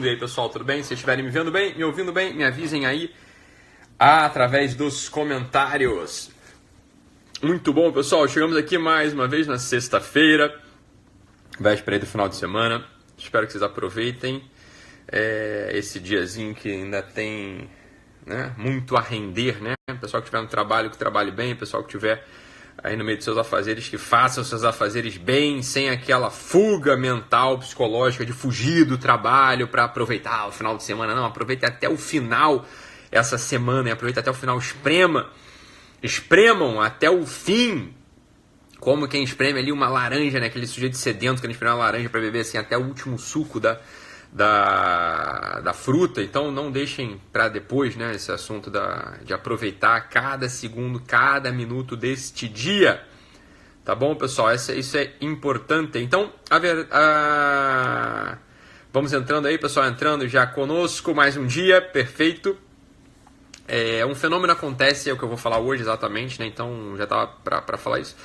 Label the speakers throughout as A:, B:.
A: E aí, pessoal, tudo bem? Se estiverem me vendo bem, me ouvindo bem, me avisem aí através dos comentários. Muito bom, pessoal. Chegamos aqui mais uma vez na sexta-feira, véspera aí do final de semana. Espero que vocês aproveitem esse diazinho que ainda tem, né, muito a render, né? O pessoal que estiver no trabalho, que trabalhe bem. O pessoal que estiver aí no meio dos seus afazeres, que faça os seus afazeres bem, sem aquela fuga mental, psicológica de fugir do trabalho para aproveitar o final de semana. Não, aproveite até o final essa semana, e aproveite até o final, espremam até o fim, como quem espreme ali uma laranja, né? Aquele sujeito sedento que ele espreme uma laranja para beber assim, até o último suco da fruta. Então não deixem para depois, né, esse assunto de aproveitar cada segundo, cada minuto deste dia, tá bom, pessoal? Isso é importante. Então vamos entrando aí, pessoal, entrando já conosco, mais um dia, perfeito. Um fenômeno acontece, é o que eu vou falar hoje exatamente, né? Então já estava para falar isso.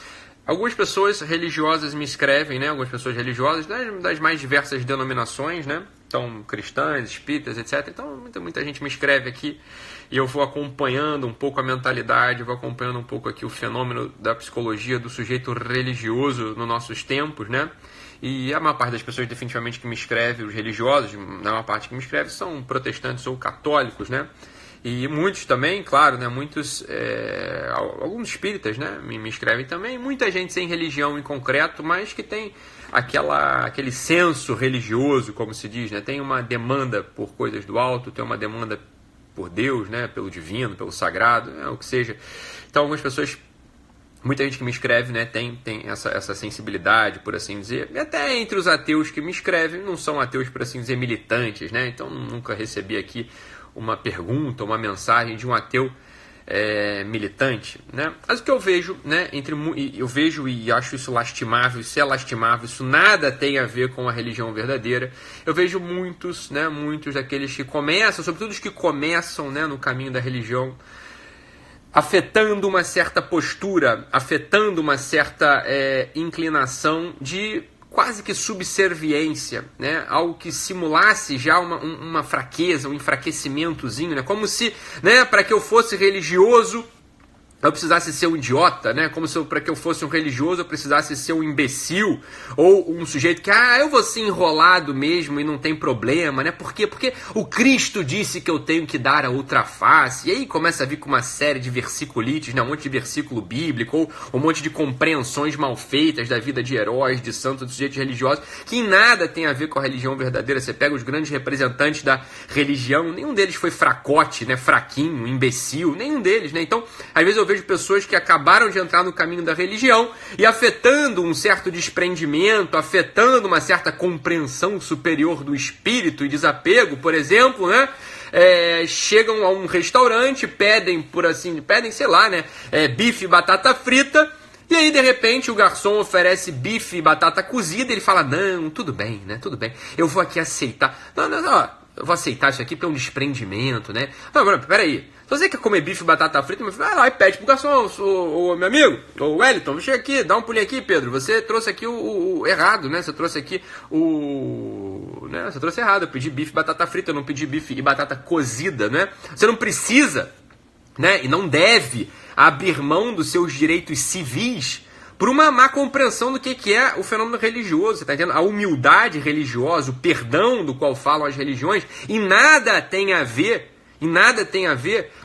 A: Algumas pessoas religiosas me escrevem, né? Algumas pessoas religiosas das mais diversas denominações, né? Então, cristãs, espíritas, etc. Então, muita gente me escreve aqui e eu vou acompanhando um pouco a mentalidade, vou acompanhando um pouco aqui o fenômeno da psicologia do sujeito religioso nos nossos tempos, né? E a maior parte das pessoas definitivamente que me escreve, os religiosos, a maior parte que me escreve são protestantes ou católicos, né? E muitos também, claro, né, alguns espíritas, né, me escrevem também, muita gente sem religião em concreto, mas que tem aquele senso religioso, como se diz, né, tem uma demanda por coisas do alto, tem uma demanda por Deus, né, pelo divino, pelo sagrado, né, o que seja. Então algumas pessoas, muita gente que me escreve, né, tem essa sensibilidade, por assim dizer, e até entre os ateus que me escrevem, não são ateus, por assim dizer, militantes, né, então nunca recebi aqui uma pergunta, uma mensagem de um ateu militante, né? Mas o que eu vejo, né, eu vejo e acho isso lastimável, isso é lastimável, isso nada tem a ver com a religião verdadeira. Eu vejo muitos daqueles que começam, sobretudo os que começam, né, no caminho da religião, afetando uma certa postura, afetando uma certa inclinação de quase que subserviência, né? Algo que simulasse já uma fraqueza, um enfraquecimentozinho, né? Como se, né, para que eu fosse religioso eu precisasse ser um idiota, né? Como se para que eu fosse um religioso eu precisasse ser um imbecil, ou um sujeito que, eu vou ser enrolado mesmo e não tem problema, né? Por quê? Porque o Cristo disse que eu tenho que dar a outra face. E aí começa a vir com uma série de versiculites, né? Um monte de versículo bíblico, ou um monte de compreensões mal feitas da vida de heróis, de santos, de sujeitos religiosos, que em nada tem a ver com a religião verdadeira. Você pega os grandes representantes da religião, nenhum deles foi fracote, né? Fraquinho, imbecil, nenhum deles, né? Então, às vezes eu vejo pessoas que acabaram de entrar no caminho da religião e afetando um certo desprendimento, afetando uma certa compreensão superior do espírito e desapego, por exemplo, né? Chegam a um restaurante, pedem, sei lá, né? Bife e batata frita. E aí, de repente, o garçom oferece bife e batata cozida e ele fala, não, tudo bem, né? Tudo bem, eu vou aqui aceitar. Não, eu vou aceitar isso aqui porque é um desprendimento, né? Não, peraí. Se você quer comer bife e batata frita, meu filho, vai lá e pede pro garçom, meu amigo, o Wellington, chega aqui, dá um pulinho aqui, Pedro. Você trouxe aqui o errado, né? Você trouxe aqui você trouxe errado. Eu pedi bife e batata frita, eu não pedi bife e batata cozida, né? Você não precisa, né? E não deve abrir mão dos seus direitos civis por uma má compreensão do que é o fenômeno religioso, você está entendendo? A humildade religiosa, o perdão do qual falam as religiões, e nada tem a ver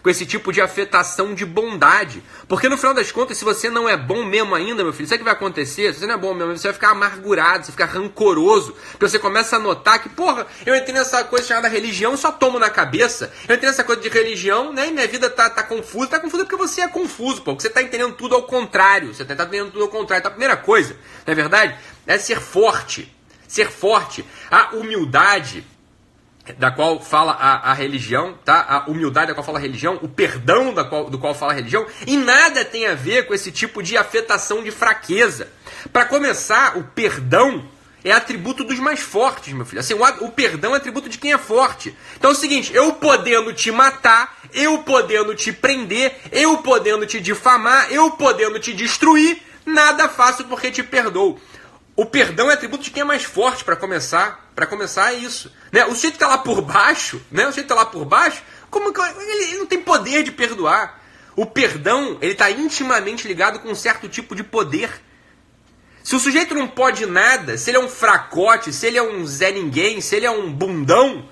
A: com esse tipo de afetação de bondade. Porque no final das contas, se você não é bom mesmo ainda, meu filho, sabe o que vai acontecer? Se você não é bom mesmo, você vai ficar amargurado, você vai ficar rancoroso, porque você começa a notar que, eu entrei nessa coisa chamada religião e só tomo na cabeça. Eu entrei nessa coisa de religião, né, e minha vida tá confusa. Tá confusa porque você é confuso, porque você tá entendendo tudo ao contrário. Você tá entendendo tudo ao contrário. Então a primeira coisa, não é verdade? É ser forte. Ser forte. A humildade da qual fala a religião, tá? A humildade da qual fala a religião, o perdão do qual fala a religião, e nada tem a ver com esse tipo de afetação de fraqueza. Para começar, o perdão é atributo dos mais fortes, meu filho. Assim, o perdão é atributo de quem é forte. Então é o seguinte, eu podendo te matar, eu podendo te prender, eu podendo te difamar, eu podendo te destruir, nada faço porque te perdoo. O perdão é atributo de quem é mais forte para começar. Para começar é isso. Né? O sujeito que está lá por baixo, né? O sujeito que está lá por baixo, ele não tem poder de perdoar. O perdão, ele está intimamente ligado com um certo tipo de poder. Se o sujeito não pode nada, se ele é um fracote, se ele é um Zé Ninguém, se ele é um bundão,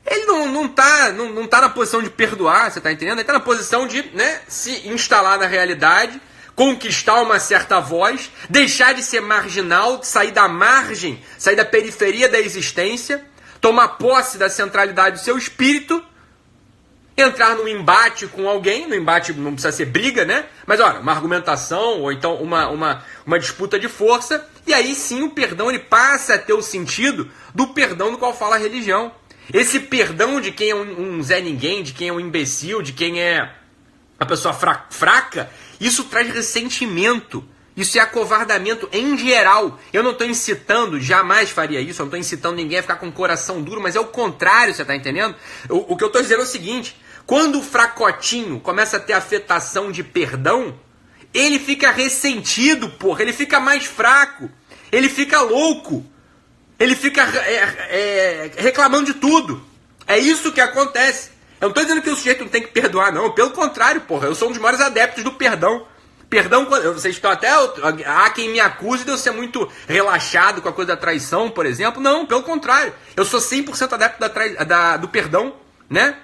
A: ele não tá na posição de perdoar, você tá entendendo? Ele tá na posição de, né, se instalar na realidade, conquistar uma certa voz, deixar de ser marginal, sair da margem, sair da periferia da existência, tomar posse da centralidade do seu espírito, entrar num embate com alguém, no embate não precisa ser briga, né? Mas olha, uma argumentação ou então uma disputa de força, e aí sim o perdão ele passa a ter o sentido do perdão do qual fala a religião. Esse perdão de quem é um Zé Ninguém, de quem é um imbecil, de quem é uma pessoa fraca, isso traz ressentimento. Isso é acovardamento em geral. Eu não estou incitando, jamais faria isso, eu não estou incitando ninguém a ficar com o coração duro, mas é o contrário, você está entendendo? O que eu estou dizendo é o seguinte, quando o fracotinho começa a ter afetação de perdão, ele fica ressentido, porra, ele fica mais fraco, ele fica louco, ele fica reclamando de tudo. É isso que acontece. Eu não estou dizendo que o sujeito não tem que perdoar, não, pelo contrário, porra, eu sou um dos maiores adeptos do perdão. Perdão, vocês estão até... Há quem me acuse de eu ser muito relaxado com a coisa da traição, por exemplo. Não, pelo contrário. Eu sou 100% adepto do perdão, né?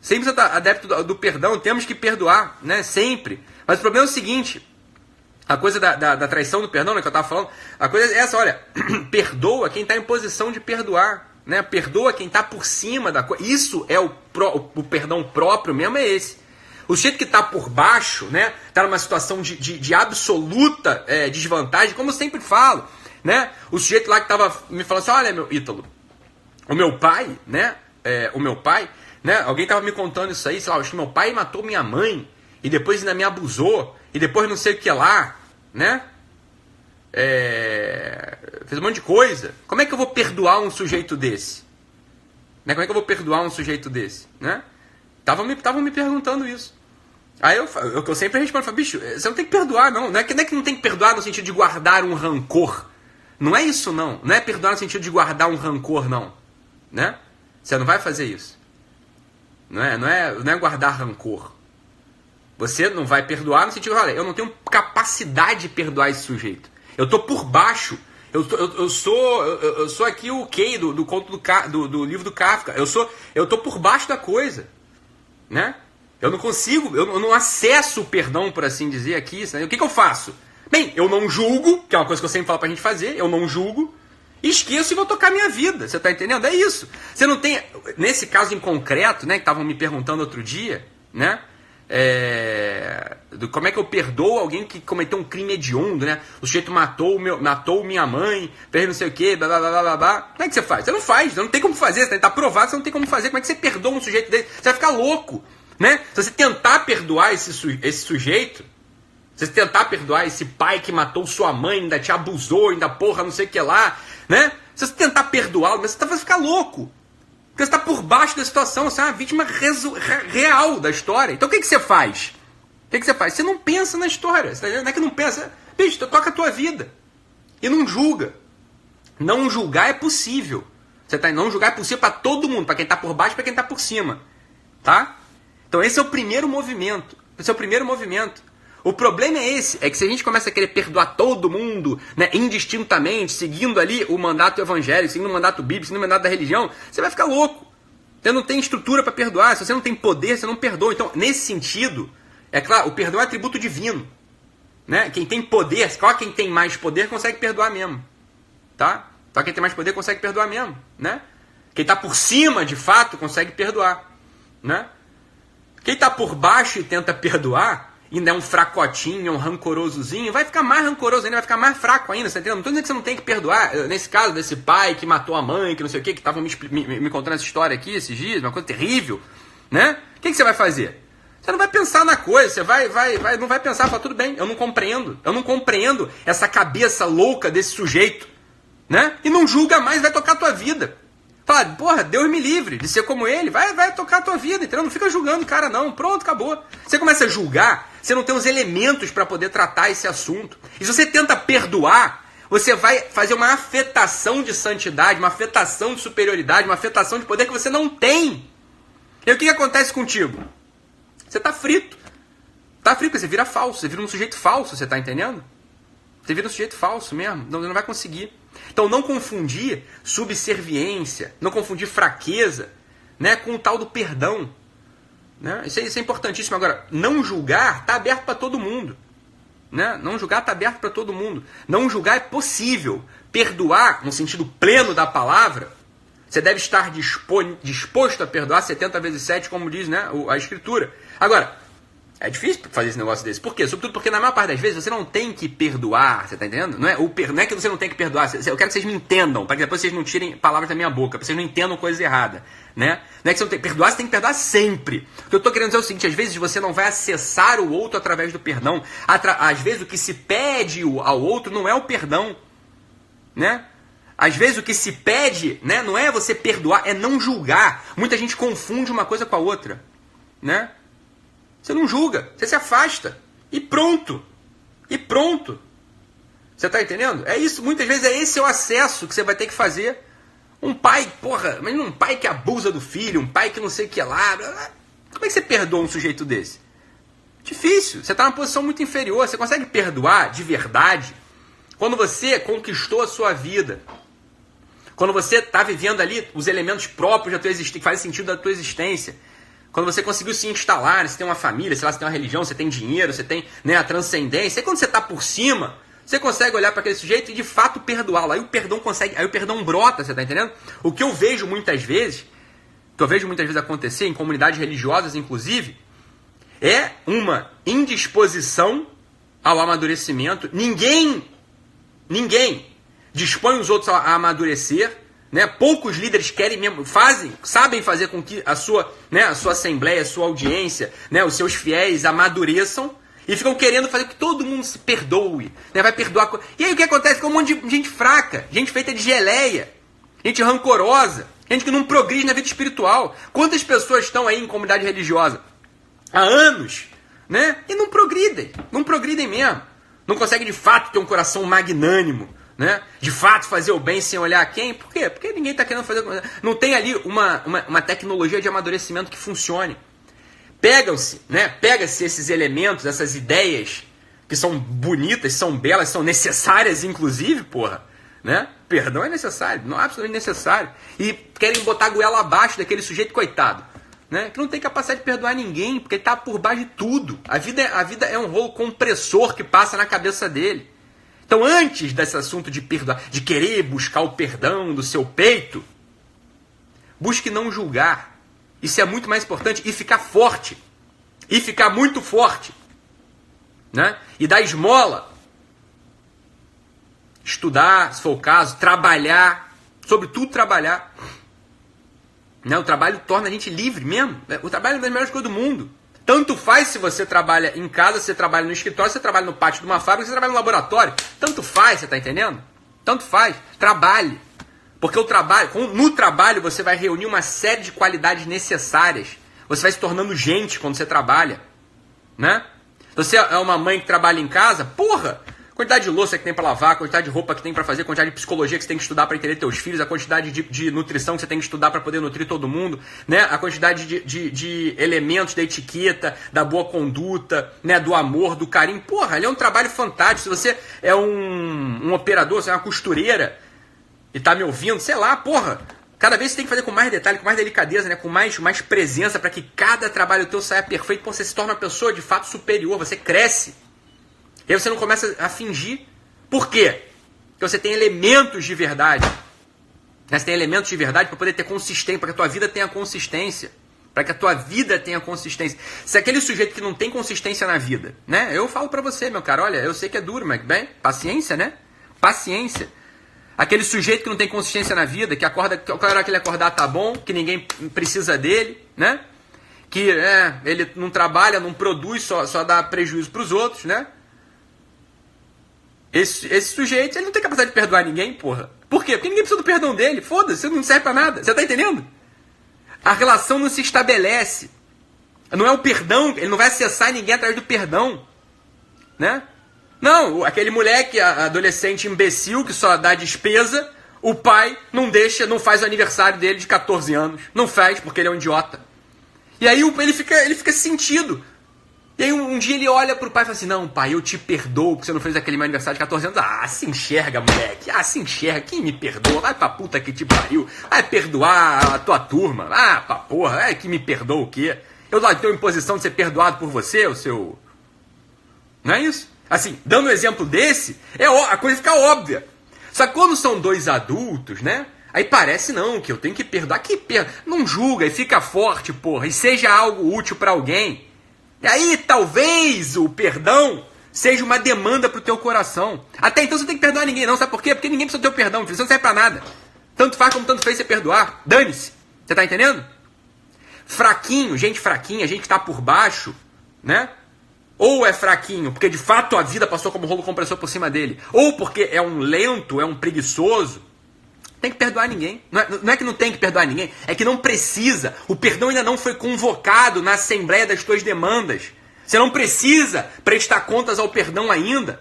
A: 100% adepto do perdão. Temos que perdoar, né? Sempre. Mas o problema é o seguinte. A coisa da traição do perdão, né, que eu estava falando. A coisa é essa, olha. Perdoa quem está em posição de perdoar, né? Perdoa quem está por cima da coisa. Isso é o perdão próprio mesmo, é esse. O sujeito que está por baixo, né, está numa situação de absoluta desvantagem, como eu sempre falo, né? O sujeito lá que estava me falando assim, olha, meu Ítalo, o meu pai, né, alguém estava me contando isso aí, sei lá, acho que meu pai matou minha mãe, e depois ainda me abusou, e depois não sei o que lá, né? Fez um monte de coisa. Como é que eu vou perdoar um sujeito desse? Né? Como é que eu vou perdoar um sujeito desse, né? Estavam me perguntando isso. Aí eu sempre respondo, bicho, você não tem que perdoar, não. Não é que não tem que perdoar no sentido de guardar um rancor. Não é isso, não. Não é perdoar no sentido de guardar um rancor, não. Né? Você não vai fazer isso. Não é guardar rancor. Você não vai perdoar no sentido de, olha, eu não tenho capacidade de perdoar esse sujeito. Eu tô por baixo. Eu sou aqui o Kay do conto do livro do Kafka. Eu tô por baixo da coisa. Né? Eu não consigo, eu não acesso o perdão, por assim dizer, aqui. Né? O que eu faço? Bem, eu não julgo, que é uma coisa que eu sempre falo pra gente fazer, eu não julgo, esqueço e vou tocar minha vida. Você tá entendendo? É isso. Você não tem, nesse caso em concreto, né, que estavam me perguntando outro dia, né? Como é que eu perdoo alguém que cometeu um crime hediondo, né? O sujeito matou minha mãe, fez não sei o que, blá blá blá blá blá. Como é que você faz? Você não faz, você não tem como fazer, você tá provado, você não tem como fazer. Como é que você perdoa um sujeito desse? Você vai ficar louco, né? Se você tentar perdoar esse sujeito, se você tentar perdoar esse pai que matou sua mãe, ainda te abusou, ainda porra não sei o que lá, né? Se você tentar perdoá-lo, você vai ficar louco. Porque você está por baixo da situação, você é uma vítima real da história. Então o que você faz? O que você faz? Você não pensa na história. Não é que não pensa. Bicho, toca a tua vida. E não julga. Não julgar é possível. Não julgar é possível para todo mundo. Para quem está por baixo e para quem está por cima. Tá? Então esse é o primeiro movimento. O problema é esse. É que se a gente começa a querer perdoar todo mundo, né, indistintamente, seguindo ali o mandato evangélico, seguindo o mandato bíblico, seguindo o mandato da religião, você vai ficar louco. Você não tem estrutura para perdoar. Se você não tem poder, você não perdoa. Então, nesse sentido, é claro, o perdão é atributo divino. Né? Quem tem poder, só quem tem mais poder consegue perdoar mesmo. Tá? Só quem tem mais poder consegue perdoar mesmo. Né? Quem está por cima, de fato, consegue perdoar. Né? Quem está por baixo e tenta perdoar, ainda é um fracotinho, um rancorosozinho, vai ficar mais rancoroso ainda, vai ficar mais fraco ainda, você entendeu? Não estou dizendo que você não tem que perdoar. Nesse caso desse pai que matou a mãe, que não sei o que estavam me contando essa história aqui esses dias, uma coisa terrível, né? O que você vai fazer? Você não vai pensar na coisa, você não vai pensar, fala, tudo bem, eu não compreendo essa cabeça louca desse sujeito, né? E não julga mais, vai tocar a tua vida. Fala, porra, Deus me livre de ser como ele, vai tocar a tua vida, entendeu? Não fica julgando o cara não, pronto, acabou. Você começa a julgar, você não tem os elementos para poder tratar esse assunto. E se você tenta perdoar, você vai fazer uma afetação de santidade, uma afetação de superioridade, uma afetação de poder que você não tem. E o que acontece contigo? Você está frito. Está frito, você vira falso, você vira um sujeito falso, você está entendendo? Você vira um sujeito falso mesmo, não vai conseguir. Então não confundir subserviência, não confundir fraqueza, né, com o tal do perdão. Né? Isso é importantíssimo. Agora, não julgar está aberto para todo mundo. Né? Não julgar está aberto para todo mundo. Não julgar é possível. Perdoar, no sentido pleno da palavra, você deve estar disposto a perdoar 70 vezes 7, como diz, né, a Escritura. Agora, é difícil fazer esse negócio desse. Por quê? Sobretudo porque na maior parte das vezes você não tem que perdoar, você está entendendo? Não é que você não tem que perdoar, eu quero que vocês me entendam, para que depois vocês não tirem palavras da minha boca, para vocês não entendam coisa errada. Né? Não é que você não tem que perdoar, você tem que perdoar sempre. O que eu estou querendo dizer é o seguinte, às vezes você não vai acessar o outro através do perdão. Às vezes o que se pede ao outro não é o perdão. Né? Às vezes o que se pede, né, não é você perdoar, é não julgar. Muita gente confunde uma coisa com a outra. Né? Você não julga, você se afasta. E pronto. E pronto. Você está entendendo? É isso, muitas vezes é esse o acesso que você vai ter que fazer. Um pai, imagina um pai que abusa do filho, um pai que não sei o que lá. Como é que você perdoa um sujeito desse? Difícil, você está numa posição muito inferior. Você consegue perdoar de verdade quando você conquistou a sua vida. Quando você está vivendo ali os elementos próprios da tua existência, que fazem sentido da tua existência. Quando você conseguiu se instalar, você tem uma família, sei lá, você tem uma religião, você tem dinheiro, você tem, né, a transcendência. E quando você está por cima, você consegue olhar para aquele sujeito e de fato perdoá-lo. Aí o perdão brota, você está entendendo? O que eu vejo muitas vezes, acontecer em comunidades religiosas, inclusive, é uma indisposição ao amadurecimento. Ninguém dispõe os outros a amadurecer. Né? Poucos líderes querem mesmo, sabem fazer com que a sua assembleia, a sua audiência, né, os seus fiéis amadureçam e ficam querendo fazer com que todo mundo se perdoe, né? Vai perdoar. E aí o que acontece? Fica um monte de gente fraca, gente feita de geleia, gente rancorosa, gente que não progride na vida espiritual. Quantas pessoas estão aí em comunidade religiosa há anos, né? E não progridem mesmo. Não conseguem de fato ter um coração magnânimo. Né? De fato fazer o bem sem olhar quem? Por quê? Porque ninguém está querendo fazer... Não tem ali uma tecnologia de amadurecimento que funcione. Pega-se esses elementos, essas ideias que são bonitas, são belas, são necessárias inclusive, porra. Né? Perdão é necessário, não é absolutamente necessário. E querem botar a goela abaixo daquele sujeito coitado. Né? Que não tem capacidade de perdoar ninguém, porque ele está por baixo de tudo. A vida é um rolo compressor que passa na cabeça dele. Então, antes desse assunto de perdoar, de querer buscar o perdão do seu peito, busque não julgar. Isso é muito mais importante. E ficar forte. E ficar muito forte. Né? E dar esmola. Estudar, se for o caso. Trabalhar. Sobretudo trabalhar. Né? O trabalho torna a gente livre mesmo. O trabalho é uma das melhores coisas do mundo. Tanto faz se você trabalha em casa, se você trabalha no escritório, se você trabalha no pátio de uma fábrica, se você trabalha no laboratório. Tanto faz, você está entendendo? Tanto faz. Trabalhe. Porque no trabalho você vai reunir uma série de qualidades necessárias. Você vai se tornando gente quando você trabalha. Né? Você é uma mãe que trabalha em casa, porra! A quantidade de louça que tem para lavar, a quantidade de roupa que tem para fazer, a quantidade de psicologia que você tem que estudar para entender teus filhos, a quantidade de nutrição que você tem que estudar para poder nutrir todo mundo, né? A quantidade de elementos da etiqueta, da boa conduta, né? Do amor, do carinho. Porra, ali é um trabalho fantástico. Se você é um operador, você é uma costureira e tá me ouvindo, sei lá, porra, cada vez você tem que fazer com mais detalhe, com mais delicadeza, né? Com mais presença para que cada trabalho teu saia perfeito. Pô, você se torna uma pessoa de fato superior, você cresce. E aí você não começa a fingir. Por quê? Porque você tem elementos de verdade. Você tem elementos de verdade para poder ter consistência, para que a tua vida tenha consistência. Para que a tua vida tenha consistência. Se aquele sujeito que não tem consistência na vida, né? Eu falo para você, meu cara, olha, eu sei que é duro, mas bem, paciência, né? Paciência. Aquele sujeito que não tem consistência na vida, que acorda, que a hora que ele acordar tá bom, que ninguém precisa dele, né? Que ele não trabalha, não produz, só dá prejuízo para os outros, né? Esse sujeito, ele não tem capacidade de perdoar ninguém, porra. Por quê? Porque ninguém precisa do perdão dele. Foda-se, não serve pra nada. Você tá entendendo? A relação não se estabelece. Não é o perdão, ele não vai acessar ninguém através do perdão. Né? Não, aquele moleque, adolescente imbecil que só dá despesa, o pai não deixa, não faz o aniversário dele de 14 anos. Não faz, porque ele é um idiota. E aí ele fica sentido. E aí um dia ele olha pro pai e fala assim, não, pai, eu te perdoo porque você não fez aquele meu aniversário de 14 anos. Ah, se enxerga, moleque. Ah, se enxerga. Quem me perdoa? Vai pra puta que te pariu. Vai perdoar a tua turma. Ah, pra porra. É que me perdoa o quê? Eu tenho imposição de ser perdoado por você, o seu... Não é isso? Assim, dando um exemplo desse, a coisa fica óbvia. Só que quando são dois adultos, né? Aí parece não, que eu tenho que perdoar. Não julga e fica forte, porra. E seja algo útil pra alguém. E aí talvez o perdão seja uma demanda pro teu coração. Até então você não tem que perdoar ninguém não. Sabe por quê? Porque ninguém precisa do teu perdão. Você não serve pra nada. Tanto faz como tanto fez você perdoar. Dane-se. Você tá entendendo? Fraquinho, gente que tá por baixo, né? Ou é fraquinho, porque de fato a vida passou como rolo compressor por cima dele. Ou porque é um lento, é um preguiçoso. Tem que perdoar ninguém. Não é que não tem que perdoar ninguém, é que não precisa. O perdão ainda não foi convocado na assembleia das tuas demandas. Você não precisa prestar contas ao perdão ainda.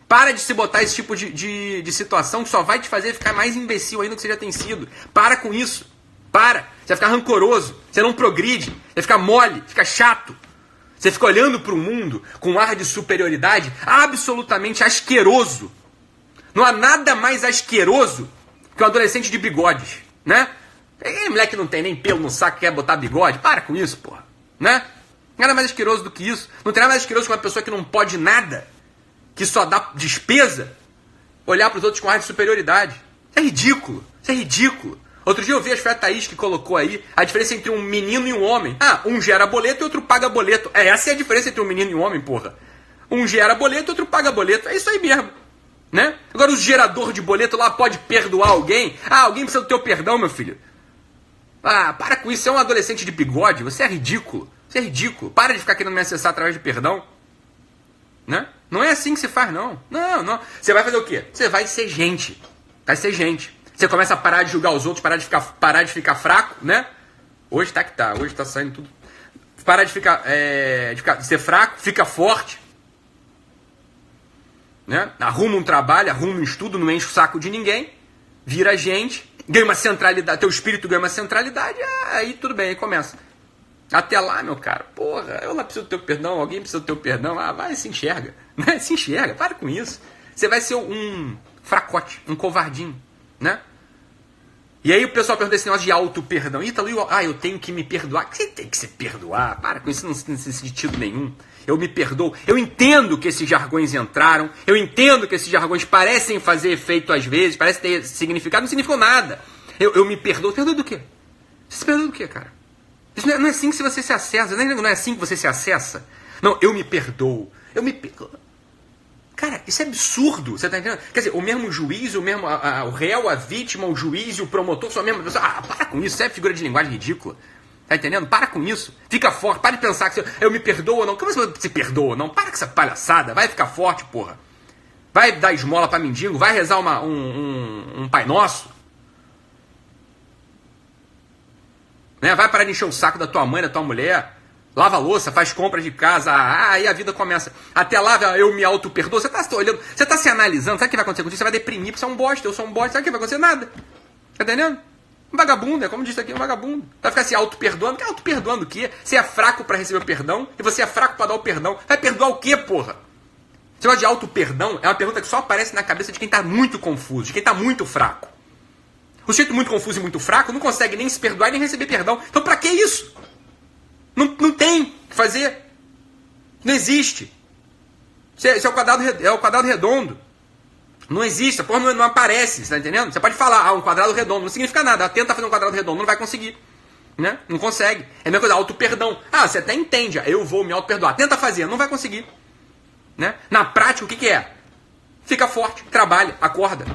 A: Para de se botar esse tipo de situação que só vai te fazer ficar mais imbecil ainda do que você já tem sido. Para com isso. Para. Você vai ficar rancoroso. Você não progride. Você vai ficar mole. Fica chato. Você fica olhando para o mundo com um ar de superioridade absolutamente asqueroso. Não há nada mais asqueroso que um adolescente de bigodes, né? Aquele moleque não tem nem pelo no saco, quer botar bigode. Para com isso, porra. Né? Nada mais asqueroso do que isso. Não tem nada mais asqueroso que uma pessoa que não pode nada, que só dá despesa, olhar para os outros com ar de superioridade. Isso é ridículo. Isso é ridículo. Outro dia eu vi, acho que foi a Thaís que colocou aí, a diferença entre um menino e um homem. Ah, um gera boleto e outro paga boleto. Essa é a diferença entre um menino e um homem, porra. Um gera boleto e outro paga boleto. É isso aí mesmo. Né? Agora o gerador de boleto lá pode perdoar alguém. Ah, alguém precisa do teu perdão, meu filho. Ah, para com isso. Você é um adolescente de bigode. Você é ridículo. Você é ridículo. Para de ficar querendo me acessar através de perdão. Né? Não é assim que se faz, não. Não. Você vai fazer o quê? Você vai ser gente. Vai ser gente. Você começa a parar de julgar os outros, parar de ficar fraco, né? Hoje tá que tá. Hoje tá saindo tudo. Parar de de ser fraco, fica forte. Né? Arruma um trabalho, arruma um estudo, não enche o saco de ninguém, vira gente, ganha uma centralidade, teu espírito ganha uma centralidade, aí tudo bem, aí começa. Até lá, meu cara, porra, eu lá preciso do teu perdão, alguém precisa do teu perdão, vai, se enxerga, né? Se enxerga, para com isso. Você vai ser um fracote, um covardinho, né? E aí o pessoal pergunta esse negócio de auto-perdão. Ítalo, eu tenho que me perdoar. Você tem que se perdoar, para com isso, não tem sentido nenhum. Eu me perdoo. Eu entendo que esses jargões entraram. Eu entendo que esses jargões parecem fazer efeito às vezes. Parecem ter significado. Não significou nada. Eu me perdoo. Perdoo do quê? Você se perdoa do quê, cara? Isso não é assim que você se acessa. Não é assim que você se acessa. Não, eu me perdoo. Eu me perdoo. Cara, isso é absurdo. Você tá entendendo? Quer dizer, o mesmo juiz, o mesmo o réu, a vítima, o juiz e o promotor são a mesma pessoa. Para com isso. Isso é figura de linguagem ridícula. Tá entendendo? Para com isso. Fica forte. Para de pensar que eu me perdoo ou não. Como você se perdoa ou não? Para com essa palhaçada. Vai ficar forte, porra. Vai dar esmola pra mendigo. Vai rezar um Pai Nosso. Né? Vai parar de encher o saco da tua mãe, da tua mulher. Lava a louça, faz compras de casa. Aí a vida começa. Até lá eu me auto-perdoo. Você tá olhando, você tá se analisando. Sabe o que vai acontecer contigo? Você vai deprimir porque você é um bosta. Eu sou um bosta. Sabe o que vai acontecer? Nada. Tá entendendo? Um vagabundo, é como disse aqui, um vagabundo. Vai ficar se auto-perdoando. Que auto-perdoando o quê? Você é fraco pra receber o perdão e você é fraco pra dar o perdão. Vai perdoar o quê, porra? Esse negócio de auto-perdão é uma pergunta que só aparece na cabeça de quem tá muito confuso, de quem tá muito fraco. O sujeito muito confuso e muito fraco não consegue nem se perdoar nem receber perdão. Então pra que isso? Não tem o que fazer. Não existe. Isso é o quadrado redondo. Não existe, a porra não aparece, você tá entendendo? Você pode falar, um quadrado redondo, não significa nada. Tenta fazer um quadrado redondo, não vai conseguir. Né? Não consegue. É a mesma coisa, auto-perdão. Você até entende, eu vou me auto-perdoar. Tenta fazer, não vai conseguir. Né? Na prática, o que é? Fica forte, trabalha, acorda.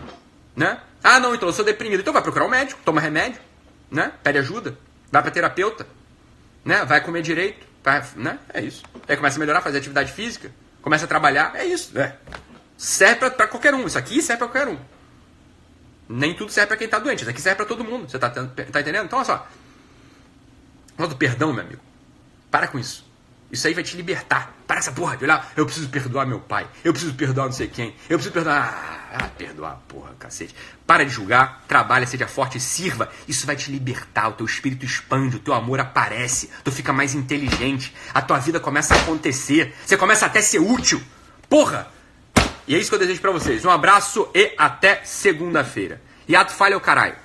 A: Né? Não, então eu sou deprimido. Então vai procurar um médico, toma remédio, né? Pede ajuda, vai pra terapeuta, né? Vai comer direito, né? É isso. Aí começa a melhorar, fazer atividade física, começa a trabalhar, é isso. Serve pra qualquer um. Isso aqui serve pra qualquer um. Nem tudo serve pra quem tá doente. Isso aqui serve pra todo mundo. Você tá entendendo? Então, olha só. Fala do perdão, meu amigo. Para com isso. Isso aí vai te libertar. Para essa porra de olhar, eu preciso perdoar meu pai, eu preciso perdoar não sei quem, eu preciso perdoar... perdoar, porra, cacete. Para de julgar, trabalha, seja forte, sirva. Isso vai te libertar, o teu espírito expande, o teu amor aparece, tu fica mais inteligente, a tua vida começa a acontecer, você começa até a ser útil. Porra! E é isso que eu desejo pra vocês. Um abraço e até segunda-feira. E ato falha o caralho.